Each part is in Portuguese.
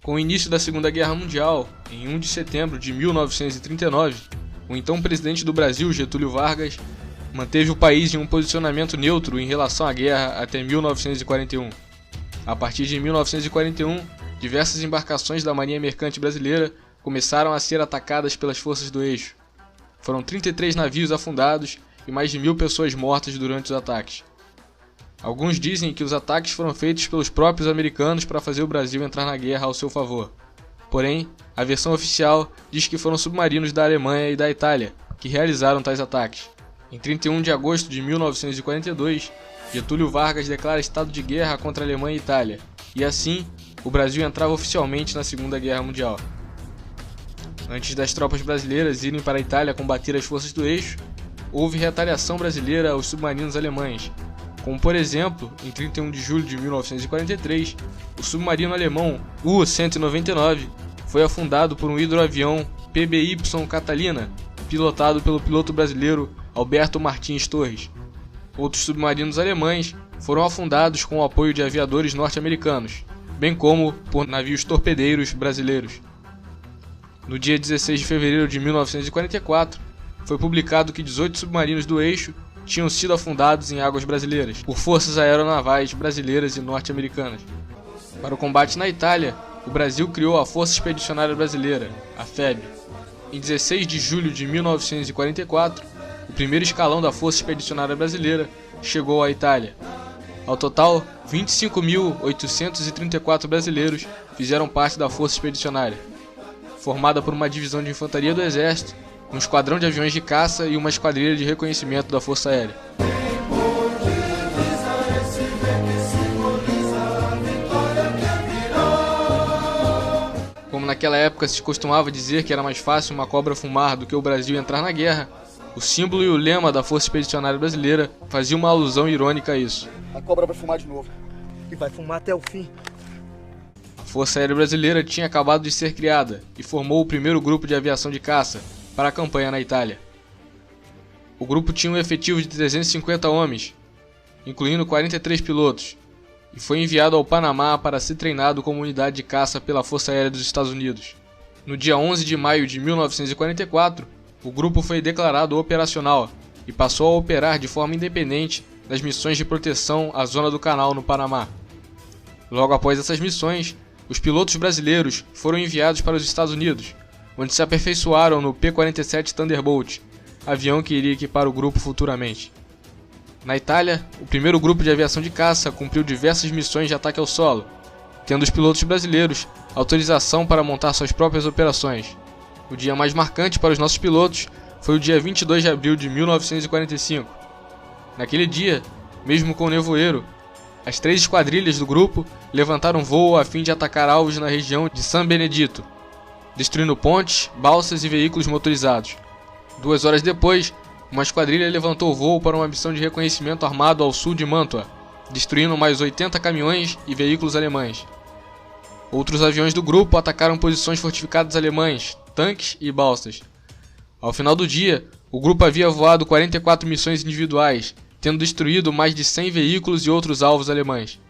Com o início da Segunda Guerra Mundial, em 1 de setembro de 1939, o então presidente do Brasil, Getúlio Vargas, manteve o país em um posicionamento neutro em relação à guerra até 1941. A partir de 1941, diversas embarcações da Marinha Mercante Brasileira começaram a ser atacadas pelas forças do eixo. Foram 33 navios afundados e mais de 1.000 pessoas mortas durante os ataques. Alguns dizem que os ataques foram feitos pelos próprios americanos para fazer o Brasil entrar na guerra ao seu favor. Porém, a versão oficial diz que foram submarinos da Alemanha e da Itália que realizaram tais ataques. Em 31 de agosto de 1942, Getúlio Vargas declara estado de guerra contra a Alemanha e Itália, e assim, o Brasil entrava oficialmente na Segunda Guerra Mundial. Antes das tropas brasileiras irem para a Itália combater as forças do eixo, houve retaliação brasileira aos submarinos alemães, como por exemplo, em 31 de julho de 1943, o submarino alemão U-199 foi afundado por um hidroavião PBY Catalina, pilotado pelo piloto brasileiro Alberto Martins Torres. Outros submarinos alemães foram afundados com o apoio de aviadores norte-americanos, bem como por navios torpedeiros brasileiros. No dia 16 de fevereiro de 1944, foi publicado que 18 submarinos do eixo tinham sido afundados em águas brasileiras, por forças aeronavais brasileiras e norte-americanas. Para o combate na Itália, o Brasil criou a Força Expedicionária Brasileira, a FEB. Em 16 de julho de 1944, o primeiro escalão da Força Expedicionária Brasileira chegou à Itália. Ao total, 25.834 brasileiros fizeram parte da Força Expedicionária, formada por uma divisão de infantaria do Exército, um esquadrão de aviões de caça e uma esquadrilha de reconhecimento da Força Aérea. Como naquela época se costumava dizer que era mais fácil uma cobra fumar do que o Brasil entrar na guerra, o símbolo e o lema da Força Expedicionária Brasileira faziam uma alusão irônica a isso. A cobra vai fumar de novo. E vai fumar até o fim. A Força Aérea Brasileira tinha acabado de ser criada e formou o primeiro grupo de aviação de caça para a campanha na Itália. O grupo tinha um efetivo de 350 homens, incluindo 43 pilotos, e foi enviado ao Panamá para ser treinado como unidade de caça pela Força Aérea dos Estados Unidos. No dia 11 de maio de 1944, o grupo foi declarado operacional e passou a operar de forma independente nas missões de proteção à zona do Canal no Panamá. Logo após essas missões, os pilotos brasileiros foram enviados para os Estados Unidos, onde se aperfeiçoaram no P-47 Thunderbolt, avião que iria equipar o grupo futuramente. Na Itália, o primeiro grupo de aviação de caça cumpriu diversas missões de ataque ao solo, tendo os pilotos brasileiros autorização para montar suas próprias operações. O dia mais marcante para os nossos pilotos foi o dia 22 de abril de 1945. Naquele dia, mesmo com nevoeiro, as 3 esquadrilhas do grupo levantaram voo a fim de atacar alvos na região de San Benedito, destruindo pontes, balsas e veículos motorizados. 2 horas depois, uma esquadrilha levantou voo para uma missão de reconhecimento armado ao sul de Mantua, destruindo mais 80 caminhões e veículos alemães. Outros aviões do grupo atacaram posições fortificadas alemãs, tanques e balsas. Ao final do dia, o grupo havia voado 44 missões individuais, tendo destruído mais de 100 veículos e outros alvos alemães.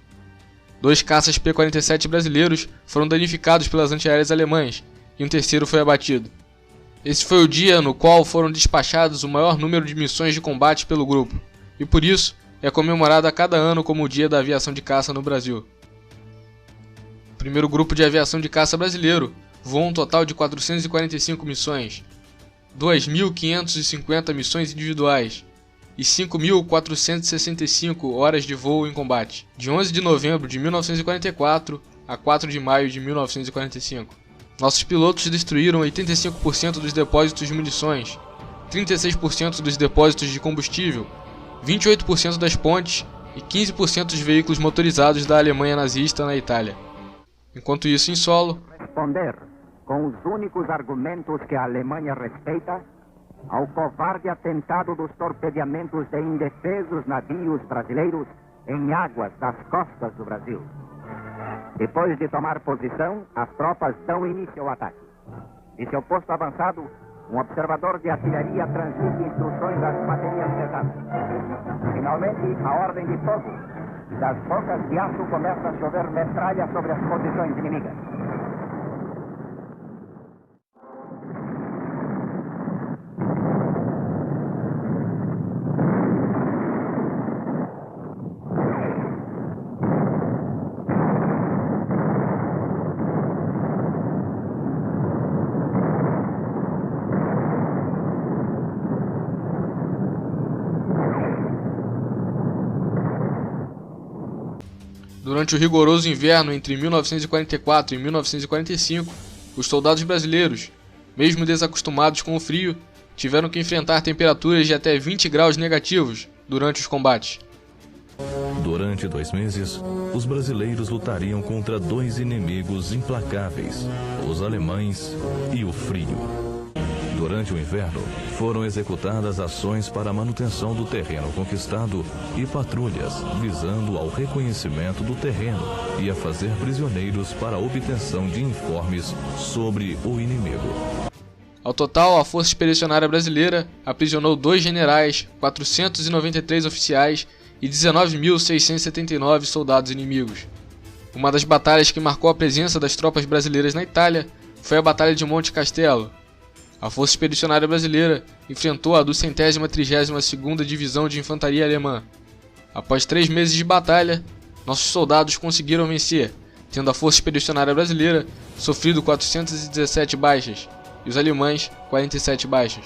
2 caças P-47 brasileiros foram danificados pelas antiaéreas alemãs, e um terceiro foi abatido. Esse foi o dia no qual foram despachados o maior número de missões de combate pelo grupo, e por isso é comemorado a cada ano como o Dia da Aviação de Caça no Brasil. O primeiro grupo de aviação de caça brasileiro voou um total de 445 missões, 2.550 missões individuais e 5.465 horas de voo em combate, de 11 de novembro de 1944 a 4 de maio de 1945. Nossos pilotos destruíram 85% dos depósitos de munições, 36% dos depósitos de combustível, 28% das pontes e 15% dos veículos motorizados da Alemanha nazista na Itália. Enquanto isso, em solo, responder com os únicos argumentos que a Alemanha respeita ao covarde atentado dos torpedeamentos de indefesos navios brasileiros em águas das costas do Brasil. Depois de tomar posição, as tropas dão início ao ataque. De seu posto avançado, um observador de artilharia transmite instruções às baterias pesadas. Finalmente, a ordem de fogo. Das bocas de aço começa a chover metralha sobre as posições inimigas. Durante o rigoroso inverno entre 1944 e 1945, os soldados brasileiros, mesmo desacostumados com o frio, tiveram que enfrentar temperaturas de até 20 graus negativos durante os combates. Durante 2 meses, os brasileiros lutariam contra 2 inimigos implacáveis, os alemães e o frio. Durante o inverno, foram executadas ações para a manutenção do terreno conquistado e patrulhas visando ao reconhecimento do terreno e a fazer prisioneiros para a obtenção de informes sobre o inimigo. Ao total, a Força Expedicionária Brasileira aprisionou 2 generais, 493 oficiais e 19.679 soldados inimigos. Uma das batalhas que marcou a presença das tropas brasileiras na Itália foi a Batalha de Monte Castelo. A Força Expedicionária Brasileira enfrentou a 232ª Divisão de Infantaria Alemã. Após 3 meses de batalha, nossos soldados conseguiram vencer, tendo a Força Expedicionária Brasileira sofrido 417 baixas e os alemães 47 baixas.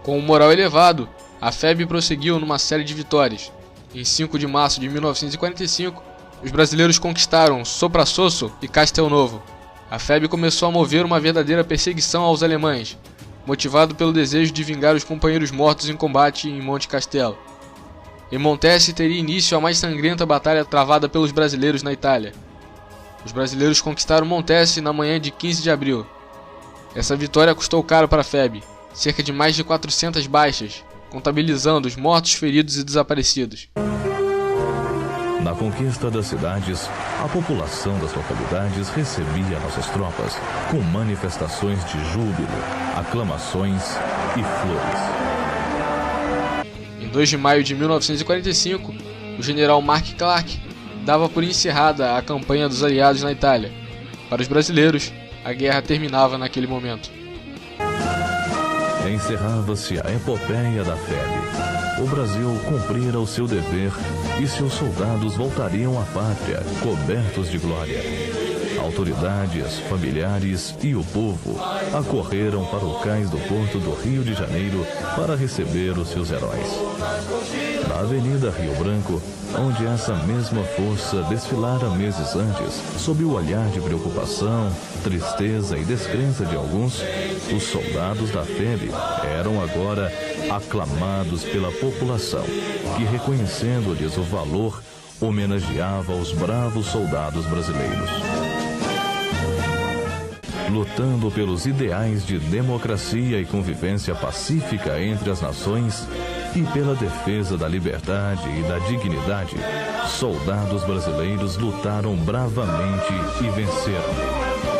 Com o moral elevado, a FEB prosseguiu numa série de vitórias. Em 5 de março de 1945, os brasileiros conquistaram Soprasosso e Castelnovo. A FEB começou a mover uma verdadeira perseguição aos alemães, motivado pelo desejo de vingar os companheiros mortos em combate em Monte Castelo. Em Montese teria início a mais sangrenta batalha travada pelos brasileiros na Itália. Os brasileiros conquistaram Montese na manhã de 15 de abril. Essa vitória custou caro para a FEB, cerca de mais de 400 baixas, contabilizando os mortos, feridos e desaparecidos. Na conquista das cidades, a população das localidades recebia nossas tropas com manifestações de júbilo, aclamações e flores. Em 2 de maio de 1945, o general Mark Clark dava por encerrada a campanha dos aliados na Itália. Para os brasileiros, a guerra terminava naquele momento. Encerrava-se a epopeia da FEB. O Brasil cumprira o seu dever e seus soldados voltariam à pátria, cobertos de glória. Autoridades, familiares e o povo acorreram para o cais do porto do Rio de Janeiro para receber os seus heróis. Na Avenida Rio Branco, onde essa mesma força desfilara meses antes, sob o olhar de preocupação, tristeza e descrença de alguns, os soldados da FEB eram agora aclamados pela população, que, reconhecendo-lhes o valor, homenageava os bravos soldados brasileiros. Lutando pelos ideais de democracia e convivência pacífica entre as nações e pela defesa da liberdade e da dignidade, soldados brasileiros lutaram bravamente e venceram.